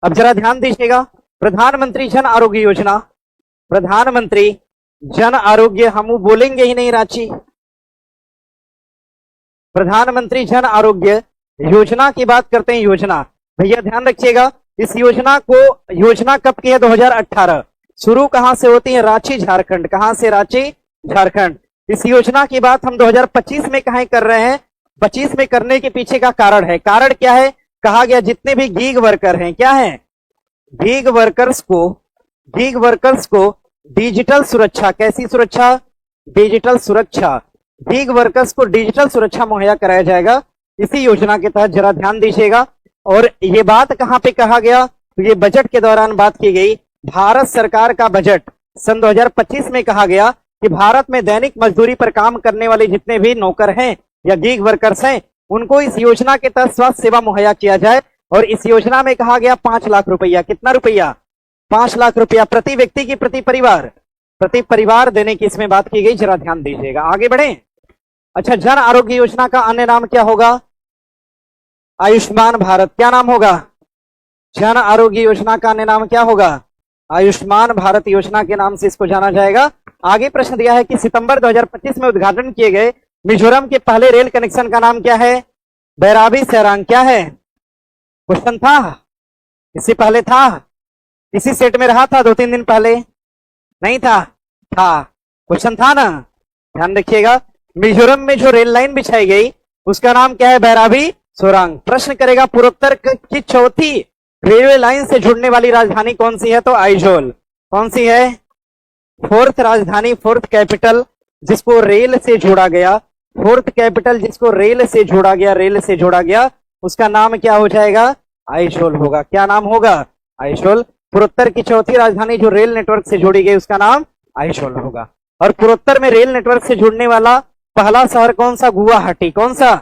अब जरा ध्यान दीजिएगा, प्रधानमंत्री जन आरोग्य योजना, प्रधानमंत्री जन आरोग्य, हम बोलेंगे ही नहीं रांची। प्रधानमंत्री जन आरोग्य योजना की बात करते हैं। योजना भैया ध्यान रखिएगा, इस योजना कब की है? 2018। शुरू कहां से होती है? रांची झारखंड। कहां से? रांची झारखंड। इस योजना की बात हम 2025 में कहां कर रहे हैं? 25 में करने के पीछे का कारण है। कारण क्या है? कहा गया जितने भी गीग वर्कर हैं, क्या है? गीग वर्कर्स को डिजिटल सुरक्षा, कैसी सुरक्षा? डिजिटल सुरक्षा। गीग वर्कर्स को डिजिटल सुरक्षा मुहैया कराया जाएगा इसी योजना के तहत। जरा ध्यान दीजिएगा। और ये बात कहां पे कहा गया? तो ये बजट के दौरान बात की गई। भारत सरकार का बजट सन 2025 में कहा गया कि भारत में दैनिक मजदूरी पर काम करने वाले जितने भी नौकर हैं या गीग वर्कर्स हैं, उनको इस योजना के तहत स्वास्थ्य सेवा मुहैया किया जाए। और इस योजना में कहा गया 5 लाख रुपया। कितना रुपया? 5 लाख रुपया प्रति व्यक्ति की प्रति परिवार देने की इसमें बात की गई। जरा ध्यान दीजिएगा, आगे बढ़े। अच्छा, जन आरोग्य योजना का अन्य नाम क्या होगा? आयुष्मान भारत। क्या नाम होगा? जन आरोग्य योजना का अन्य नाम क्या होगा? आयुष्मान भारत योजना के नाम से इसको जाना जाएगा। आगे प्रश्न दिया है कि सितंबर 2025 में उद्घाटन किए गए मिजोरम के पहले रेल कनेक्शन का नाम क्या है? बैराबी सैरांग। क्या है? क्वेश्चन था, इससे पहले था, इसी सेट में रहा था 2-3 दिन पहले, नहीं था? क्वेश्चन था ना? ध्यान रखिएगा, मिजोरम में जो रेल लाइन बिछाई गई उसका नाम क्या है? बैराबी सोरांग। प्रश्न करेगा पूर्वोत्तर की चौथी रेलवे लाइन से जुड़ने वाली राजधानी कौन सी है? तो आइजोल। कौन सी है? फोर्थ राजधानी, फोर्थ कैपिटल जिसको रेल से जोड़ा गया, फोर्थ कैपिटल जिसको रेल से जोड़ा गया, उसका नाम क्या हो जाएगा? आइजोल होगा। क्या नाम होगा? आइजोल। पूर्वोत्तर की चौथी राजधानी जो रेल नेटवर्क से जोड़ी गई उसका नाम आइजोल होगा। और पूर्वोत्तर में रेल नेटवर्क से जुड़ने वाला पहला शहर कौन सा? गुवाहाटी। कौन सा?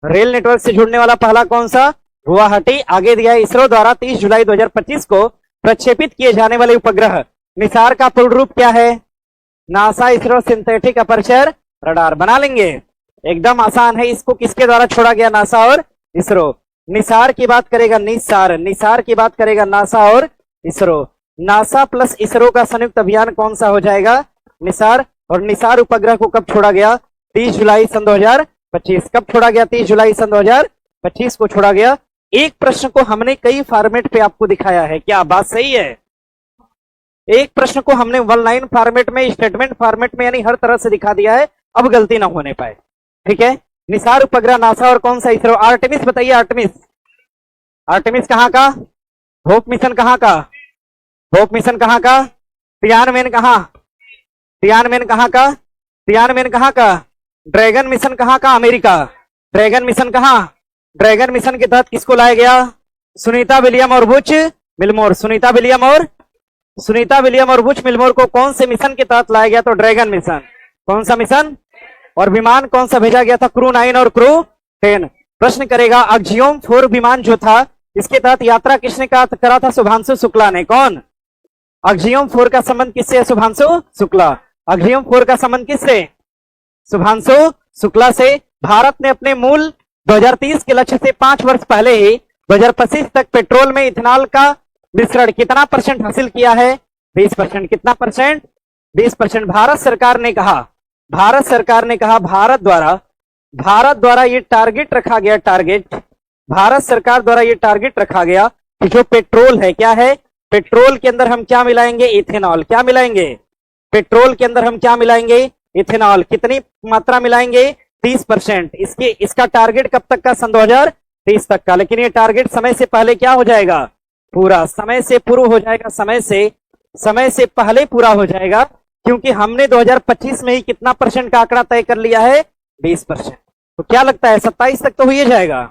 रेल नेटवर्क से जुड़ने वाला पहला कौन सा? गुवाहाटी। आगे दिया है इसरो द्वारा 30 जुलाई 2025 को प्रक्षेपित किए जाने वाले उपग्रह निसार का पूर्ण रूप क्या है? NASA ISRO synthetic aperture radar. बना लेंगे, एकदम आसान है। इसको किसके द्वारा छोड़ा गया? नासा और इसरो। निसार की बात करेगा निसार, निसार की बात करेगा नासा और इसरो। नासा प्लस इसरो का संयुक्त अभियान कौन सा हो जाएगा? निसार। और निसार उपग्रह को कब छोड़ा गया? 30 जुलाई सन 2025। कब छोड़ा गया? 30 जुलाई सन 2025 को छोड़ा गया। एक प्रश्न को हमने कई फॉर्मेट पे आपको दिखाया है, क्या बात सही है? एक प्रश्न को हमने वन लाइन फॉर्मेट में, स्टेटमेंट फॉर्मेट में, यानी हर तरह से दिखा दिया है, अब गलती ना होने पाए। ठीक है, निसार उपग्रह नासा और कौन सा? इसरो। आर्टेमिस बताइए, आर्टेमिस। आर्टेमिस कहां का? होप मिशन कहां का? होप मिशन कहां का? तियानमेन कहां? तियानमेन कहां का? तियानमेन कहां का? ड्रैगन मिशन कहां का? अमेरिका। ड्रैगन मिशन कहां? ड्रैगन मिशन के तहत किसको लाया गया? सुनीता विलियम और बुच मिलमोर। सुनीता विलियम और बुच मिलमोर को कौन से मिशन के तहत लाया गया? तो ड्रैगन मिशन। कौन सा मिशन? और विमान कौन सा भेजा गया था? क्रू 9 और क्रू 10। प्रश्न करेगा अक्सियोम 4 विमान जो था, इसके तहत यात्रा किसने करा था? शुभांशु शुक्ला ने। कौन? अक्सियोम 4 का संबंध किससे है? शुभांशु शुक्ला। अक्सियोम 4 का संबंध किससे? शुभांशु शुक्ला से। भारत ने अपने मूल 2030 के लक्ष्य से 5 वर्ष पहले ही 2025 तक पेट्रोल में इथेनॉल का मिश्रण कितना % हासिल किया है? 20%। कितना %? 20%। भारत सरकार ने कहा भारत द्वारा ये टारगेट रखा गया, भारत सरकार द्वारा ये टारगेट रखा गया कि जो पेट्रोल है, क्या है? पेट्रोल के अंदर हम क्या मिलाएंगे? इथेनॉल। क्या मिलाएंगे? पेट्रोल के अंदर हम क्या मिलाएंगे? इथेनॉल। कितनी मात्रा मिलाएंगे? 30%। इसका टारगेट कब तक का? सन 2030 तक का। लेकिन ये टारगेट समय से पहले क्या हो जाएगा? पूरा। समय से पूर्व हो जाएगा, समय से पहले पूरा हो जाएगा, क्योंकि हमने 2025 में ही कितना % का आंकड़ा तय कर लिया है? 20%। तो क्या लगता है 27 तक तो हो ही जाएगा।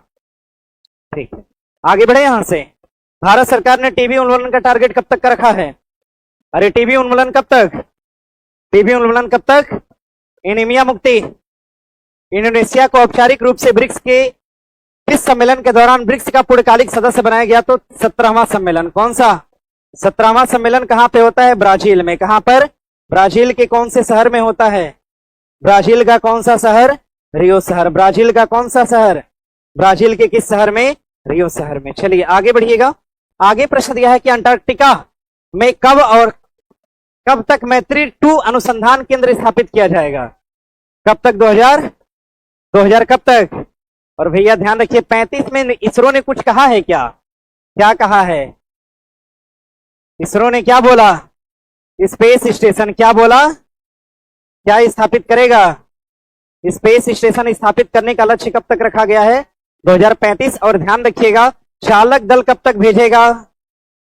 ठीक है, आगे बढ़े यहां से। भारत सरकार ने टीबी उन्मूलन का टारगेट कब तक का रखा है? अरे टीबी उन्मूलन कब तक? टीबी उन्मूलन कब तक? एनीमिया मुक्ति। इंडोनेशिया को औपचारिक रूप से ब्रिक्स के किस सम्मेलन के दौरान ब्रिक्स का पूर्णकालिक सदस्य बनाया गया? तो 17वां सम्मेलन। कौन सा? 17वां सम्मेलन कहां पे होता है? ब्राजील में। कहां पर? ब्राजील के कौन से शहर में होता है? ब्राजील का कौन सा शहर? रियो शहर। ब्राजील का कौन सा शहर? ब्राजील के किस शहर में? रियो शहर में। चलिए आगे बढ़िएगा। आगे प्रश्न दिया है कि अंटार्कटिका में कब तक मैत्री 2 अनुसंधान केंद्र स्थापित किया जाएगा? कब तक? 2000 कब तक? और भैया ध्यान रखिए 35 में इसरो ने कुछ कहा है क्या? क्या कहा है? इसरो ने क्या बोला? Space station. क्या बोला? क्या स्थापित करेगा? स्पेस स्टेशन स्थापित करने का लक्ष्य कब तक रखा गया है? 2035। और ध्यान रखिएगा चालक दल कब तक भेजेगा?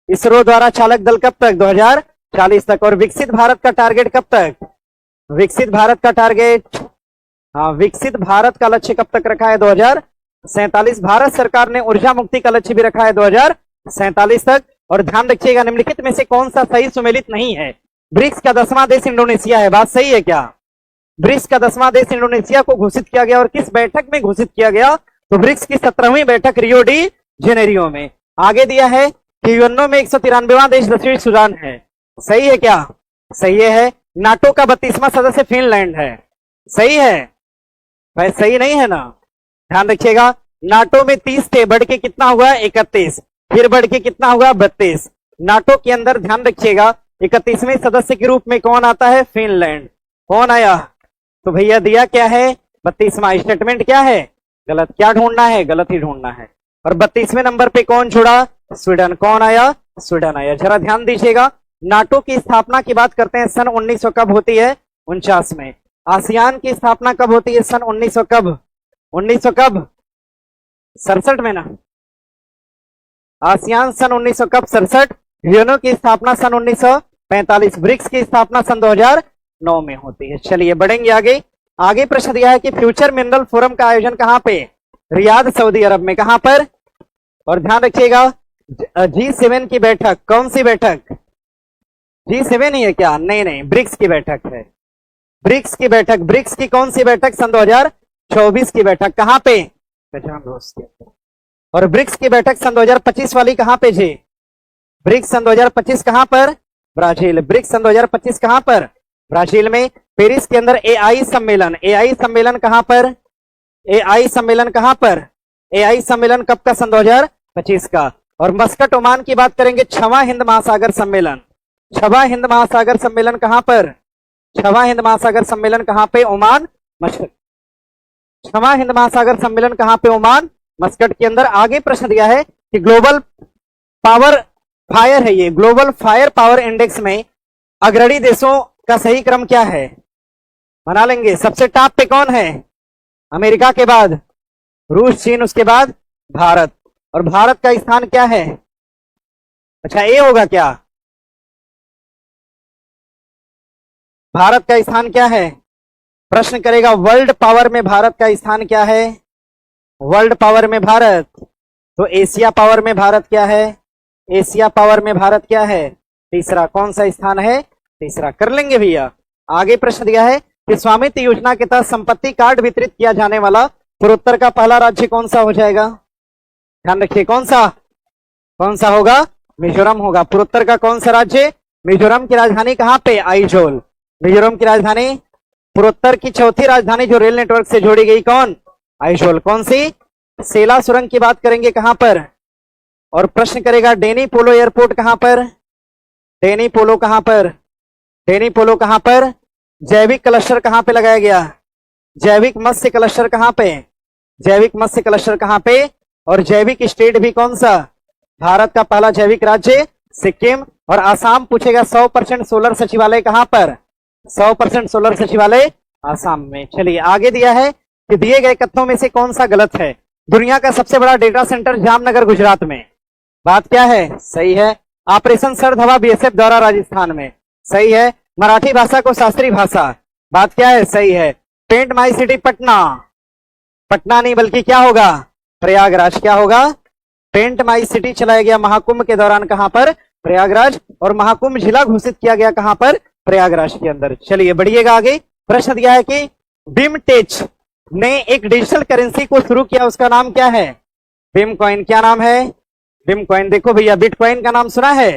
इसरो द्वारा चालक दल कब तक? 2040 तक। और विकसित भारत का टारगेट कब तक? विकसित भारत का टारगेट, हाँ, विकसित भारत का लक्ष्य कब तक रखा है? 2047। भारत सरकार ने ऊर्जा मुक्ति का लक्ष्य भी रखा है 2047 तक। और ध्यान रखिएगा निम्नलिखित में से कौन सा सही सुमेलित नहीं है? ब्रिक्स का 10वां देश इंडोनेशिया है। बात सही है क्या? ब्रिक्स का 10वां देश इंडोनेशिया को घोषित किया गया। और किस बैठक में घोषित किया गया? तो ब्रिक्स की 17वीं बैठक रियो डी जेनेरियो में। आगे दिया है कि यूएनओ में 193वां देश दक्षिण सूडान है। सही है क्या? सही है। नाटो का 32वां सदस्य फिनलैंड है। सही है भाई? सही नहीं है ना? ध्यान रखिएगा नाटो में 30 थे, बढ़ के कितना हुआ? 31। फिर बढ़ के कितना हुआ? 32। नाटो के अंदर ध्यान रखिएगा 31वें सदस्य के रूप में कौन आता है? फिनलैंड। कौन आया? तो भैया दिया क्या है? 32वां। स्टेटमेंट क्या है? गलत। क्या ढूंढना है? गलत ही ढूंढना है। और 32वें नंबर पे कौन जुड़ा? स्वीडन। कौन आया? स्वीडन आया। जरा ध्यान दीजिएगा नाटो की स्थापना की बात करते हैं, सन 1900 कब होती है? 49 में। आसियान की स्थापना कब होती है? सन 1900 कब? 1900 कब? 67 में ना? आसियान सन 1900 कब? 67। यूएनओ की स्थापना सन 1945। ब्रिक्स की स्थापना सन 2009 में होती है। चलिए बढ़ेंगे आगे। आगे प्रश्न दिया है कि फ्यूचर मिनरल फोरम का आयोजन कहां पे? रियाद, सऊदी अरब में। कहां पर? और ध्यान रखिएगा G7 की बैठक। कौन सी बैठक? G7 ही है क्या? नहीं, ब्रिक्स की बैठक है। ब्रिक्स की बैठक, ब्रिक्स की कौन सी बैठक? सन 2024 की बैठक कहां पे? और ब्रिक्स की बैठक सन 2025 वाली कहां पे जी? ब्रिक्स सन 2025 कहां पर? ब्राजील। ब्रिक्स सन 2025 कहां पर? ब्राजील में। पेरिस के अंदर एआई सम्मेलन, एआई सम्मेलन कहां पर? एआई सम्मेलन कहां पर? एआई सम्मेलन कब का? सन 2025 का। और मस्कट ओमान की बात करेंगे, छवा हिंद महासागर सम्मेलन, छवा हिंद महासागर सम्मेलन कहां पर? छवा हिंद महासागर सम्मेलन कहां पे? Oman, Muscat. छवा हिंद महासागर सम्मेलन कहां पे? ओमान, मस्कट के अंदर। आगे प्रश्न दिया है कि ग्लोबल पावर फायर है, ये ग्लोबल फायर पावर इंडेक्स में अग्रणी देशों का सही क्रम क्या है? बना लेंगे। सबसे टॉप पे कौन है? अमेरिका के बाद रूस, चीन, उसके बाद भारत। और भारत का स्थान क्या है? अच्छा, ए होगा क्या? भारत का स्थान क्या है? प्रश्न करेगा वर्ल्ड पावर में भारत का स्थान क्या है? वर्ल्ड पावर में भारत, तो एशिया पावर में भारत क्या है? एशिया पावर में भारत क्या है? तीसरा। कौन सा स्थान है? तीसरा। कर लेंगे भैया। आगे प्रश्न दिया है कि स्वामित्व योजना के तहत संपत्ति कार्ड वितरित किया जाने वाला पूर्वोत्तर का पहला राज्य कौन सा हो जाएगा? ध्यान रखिए, कौन सा? कौन सा होगा? मिजोरम होगा। पूर्वोत्तर का कौन सा राज्य? मिजोरम की राजधानी कहां पे? आइजोल। मिजोरम की राजधानी, पूर्वोत्तर की चौथी राजधानी जो रेल नेटवर्क से जोड़ी गई, कौन? आइजोल। कौन सी? सेला सुरंग की बात करेंगे, कहां पर? और प्रश्न करेगा डेनी पोलो एयरपोर्ट कहां पर? डेनी पोलो कहां पर? डेनी पोलो कहां पर? जैविक क्लस्टर कहां पे लगाया गया? जैविक मत्स्य क्लस्टर कहां पे? जैविक मत्स्य क्लस्टर कहां पे? और जैविक स्टेट भी कौन सा? भारत का पहला जैविक राज्य सिक्किम। और आसाम पूछेगा 100% सोलर सचिवालय कहां पर? 100% सोलर सचिवालय आसाम में। चलिए आगे दिया है कि दिए गए कथनों में से कौन सा गलत है? दुनिया का सबसे बड़ा डेटा सेंटर जामनगर गुजरात में, बात क्या है? सही है। ऑपरेशन सर्द हवा बीएसएफ द्वारा राजस्थान में, सही है। मराठी भाषा को शास्त्रीय भाषा, बात क्या है? सही है। Paint my city Patna, Patna नहीं बल्कि क्या होगा? प्रयागराज। क्या होगा? पेंट माई सिटी चलाया गया महाकुंभ के दौरान कहां पर? प्रयागराज। और महाकुंभ जिला घोषित किया गया कहां पर? प्रयागराज के अंदर। चलिए बढ़िएगा आगे। प्रश्न दिया है कि बिमटेच ने एक डिजिटल करेंसी को शुरू किया, उसका नाम क्या है? बिम कॉइन। क्या नाम है? बिम कॉइन। देखो भैया, बिटकॉइन का नाम सुना है?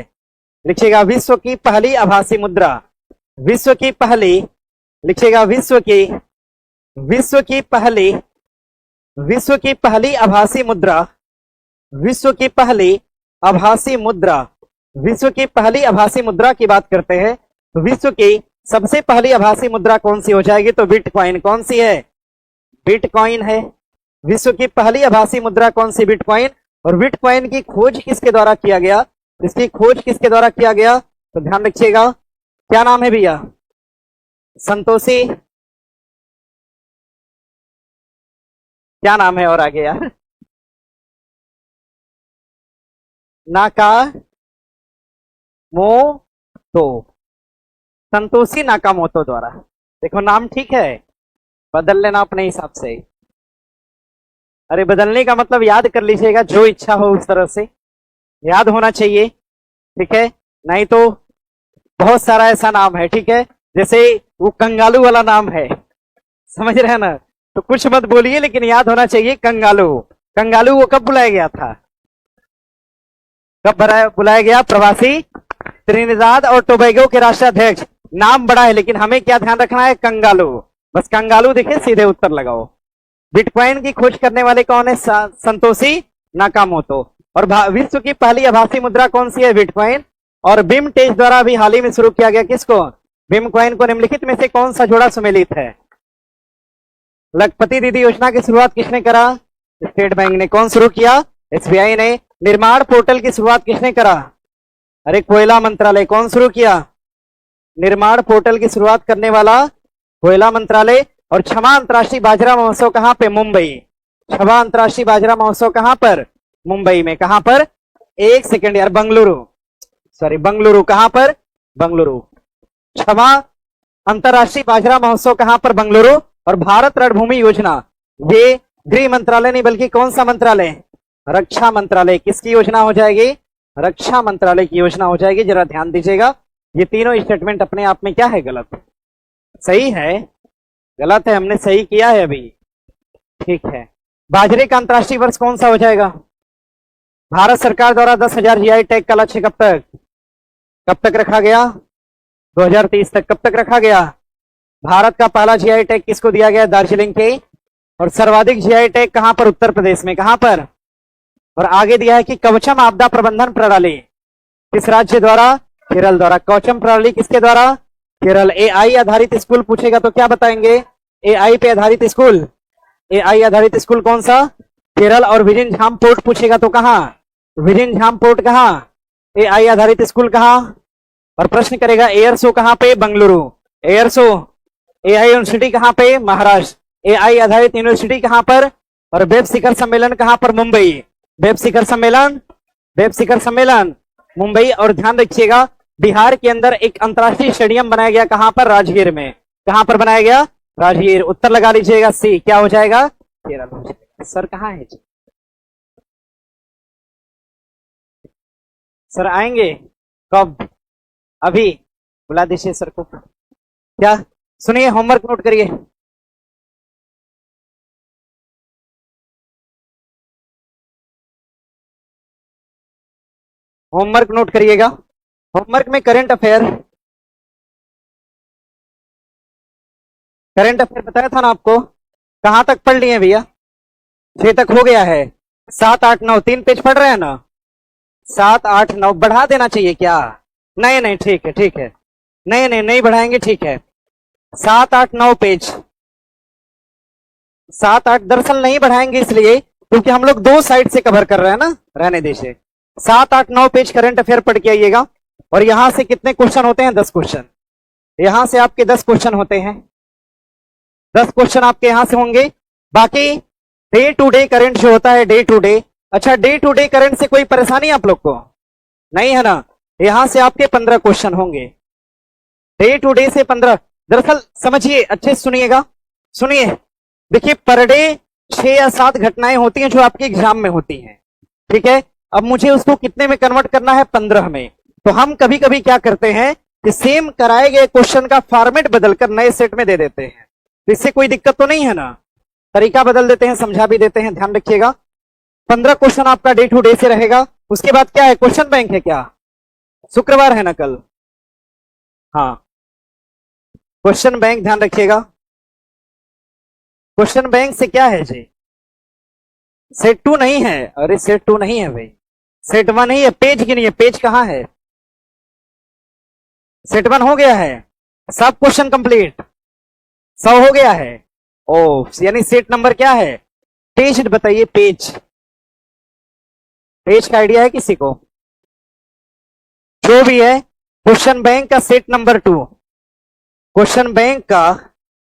लिखिएगा विश्व की पहली आभासी मुद्रा, विश्व की पहली, लिखिएगा विश्व की पहली, विश्व की पहली आभासी मुद्रा, विश्व की पहली आभासी मुद्रा, विश्व की पहली आभासी मुद्रा की बात करते हैं तो विश्व की सबसे पहली आभासी मुद्रा कौन सी हो जाएगी? तो बिटकॉइन। कौन सी है? बिटकॉइन है। विश्व की पहली आभासी मुद्रा कौन सी? बिटकॉइन। और बिटकॉइन की खोज किसके द्वारा किया गया? इसकी खोज किसके द्वारा किया गया? तो ध्यान रखिएगा, क्या नाम है भैया? संतोषी। क्या नाम है? और आगे यार, नाकामोतो, संतोषी नाकामोतो द्वारा। देखो नाम ठीक है, बदल लेना अपने हिसाब से। अरे बदलने का मतलब याद कर लीजिएगा, जो इच्छा हो उस तरह से याद होना चाहिए, ठीक है? नहीं तो बहुत सारा ऐसा नाम है, ठीक है? जैसे वो कंगालू वाला नाम है, समझ रहे हैं ना? तो कुछ मत बोलिए, लेकिन याद होना चाहिए कंगालू। कंगालू वो कब बुलाया गया था? कब बुलाया गया? प्रवासी त्रिनिदाद और टोबैगो के राष्ट्राध्यक्ष। नाम बड़ा है, लेकिन हमें क्या ध्यान रखना है? कंगालू। बस कंगालू देखे, सीधे उत्तर लगाओ। बिटकॉइन की खोज करने वाले कौन है? संतोषी नाकामोतो। और विश्व की पहली आभासी मुद्रा कौन सी है? बिटकॉइन। और बिमटेच द्वारा भी हाल ही में शुरू किया गया, किसको? बिटकॉइन को। निम्नलिखित में से कौन सा जोड़ा सुमेलित है? लखपति दीदी योजना की शुरुआत किसने करा? स्टेट बैंक ने। कौन शुरू किया? एसबीआई ने। निर्माण पोर्टल की शुरुआत किसने करा? अरे कोयला मंत्रालय। कौन शुरू किया? निर्माण पोर्टल की शुरुआत करने वाला कोयला मंत्रालय। और क्षमा अंतरराष्ट्रीय बाजरा महोत्सव कहां पे? मुंबई। क्षमा अंतरराष्ट्रीय बाजरा महोत्सव कहां पर? मुंबई में। कहां पर? एक सेकेंड यार, बंगलुरु, सॉरी बंगलुरु। कहां पर? बंगलुरु। क्षमा अंतरराष्ट्रीय बाजरा महोत्सव कहां पर? बंगलुरु। और भारत रणभूमि योजना, ये गृह मंत्रालय नहीं बल्कि कौन सा मंत्रालय? रक्षा मंत्रालय। किसकी योजना हो जाएगी? रक्षा मंत्रालय की योजना हो जाएगी। जरा ध्यान दीजिएगा, ये तीनों स्टेटमेंट अपने आप में क्या है? गलत। सही है, गलत है, हमने सही किया है अभी। ठीक है, बाजरे का अंतर्राष्ट्रीय वर्ष कौन सा हो जाएगा? भारत सरकार द्वारा 10,000 जीआई टैग का लक्ष्य कब तक रखा गया? 2030 तक। कब तक रखा गया? भारत का पहला जीआई टैग किसको दिया गया? दार्जिलिंग के। और सर्वाधिक जीआई टैग कहां पर? उत्तर प्रदेश में। कहां पर? और आगे दिया है कि कवचम आपदा प्रबंधन प्रणाली किस राज्य द्वारा? केरल द्वारा। कवचम प्रणाली किसके द्वारा? केरल। एआई आधारित स्कूल पूछेगा तो क्या बताएंगे? एआई पे आधारित स्कूल। एआई आधारित स्कूल कौन सा? केरल। और विजिन झाम पोर्ट पूछेगा तो कहां? विजिन झाम पोर्ट कहां? एआई आधारित स्कूल कहां? और प्रश्न करेगा एयर शो कहां पे? Bengaluru. Air show. AI university कहां पे? महाराष्ट्र। एआई आधारित यूनिवर्सिटी कहां पर? और वेब शिखर सम्मेलन कहां पर? मुंबई। वेब शिखर सम्मेलन मुंबई। और ध्यान रखिएगा बिहार के अंदर एक अंतरराष्ट्रीय स्टेडियम बनाया गया, कहां पर? राजगीर में। कहां पर बनाया गया? राजगीर। उत्तर लगा लीजिएगा सी। क्या हो जाएगा? केरल हो जाएगा। सर कहां है जी? सर आएंगे कब? अभी बुला दीजिए सर को। क्या? सुनिए, होमवर्क नोट करिए। होमवर्क नोट करिएगा। होमवर्क में करंट अफेयर बताया था ना आपको? कहां तक पढ़ लिए भैया? 6 तक हो गया है। 7, 8, 9 3 पेज पढ़ रहे हैं ना? 7, 8, 9 बढ़ा देना चाहिए क्या? नहीं नहीं, ठीक है ठीक है। नहीं नहीं नहीं बढ़ाएंगे, ठीक है। 7, 8, 9 पेज। 7, 8 दरअसल नहीं बढ़ाएंगे इसलिए क्योंकि हम लोग 2 साइड से कवर कर रहे हैं ना, रहने दीजिए। 7, 8, 9 पेज करंट अफेयर पढ़ के आइएगा। और यहां से कितने क्वेश्चन होते हैं? 10 क्वेश्चन। यहां से आपके 10 क्वेश्चन होते हैं। 10 क्वेश्चन आपके यहां से होंगे। बाकी डे टू डे करंट जो होता है, डे टू डे। अच्छा, डे टू डे करंट से कोई परेशानी आप लोग को नहीं है ना? यहां से आपके 15 क्वेश्चन होंगे। डे टू डे से 15। दरअसल समझिए, अच्छे से सुनिएगा। सुनिए, देखिए पर डे 6 या 7 घटनाएं होती हैं जो आपके एग्जाम में होती हैं। ठीक है, अब मुझे उसको कितने में कन्वर्ट करना है? 15 में। तो हम कभी कभी क्या करते हैं कि सेम कराए गए क्वेश्चन का फॉर्मेट बदलकर नए सेट में दे देते हैं। तो इससे कोई दिक्कत तो नहीं है ना? तरीका बदल देते हैं, समझा भी देते हैं, ध्यान रखिएगा। 15 क्वेश्चन आपका डे टू डे से रहेगा। उसके बाद क्या है? क्वेश्चन बैंक है। क्या शुक्रवार है ना कल? हाँ, क्वेश्चन बैंक, ध्यान रखिएगा। क्वेश्चन बैंक से क्या है जी? सेट 2 नहीं है। अरे सेट 2 नहीं है भाई, सेट 1 ही है। पेज गिनिए, पेज कहां है? सेट 1 हो गया है। सब क्वेश्चन कंप्लीट, 100 हो गया है। ओ, यानी सेट नंबर क्या है? पेज बताइए, पेज। पेज का आइडिया है किसी को? जो भी है, क्वेश्चन बैंक का सेट नंबर 2। क्वेश्चन बैंक का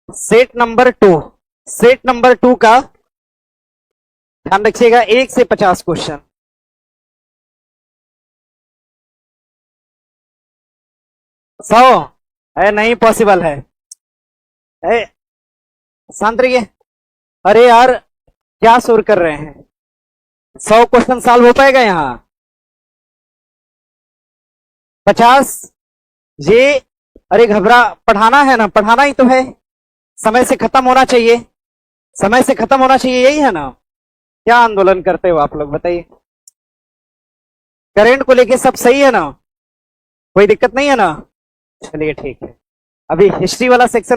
सेट नंबर 2। सेट नंबर 2 का ध्यान रखिएगा, 1 से 50 क्वेश्चन। 100 नहीं पॉसिबल है। शांत रहिए। अरे यार, क्या शोर कर रहे हैं? 100 क्वेश्चन सॉल्व हो पाएगा यहां? 50 ये? अरे घबरा, पढ़ाना है ना, पढ़ाना ही तो है। समय से खत्म होना चाहिए, समय से खत्म होना चाहिए, यही है ना? क्या आंदोलन करते हो आप लोग, बताइए। करंट को लेके सब सही है ना? कोई दिक्कत नहीं है ना? चलिए ठीक है। अभी हिस्ट्री वाला सेक्शन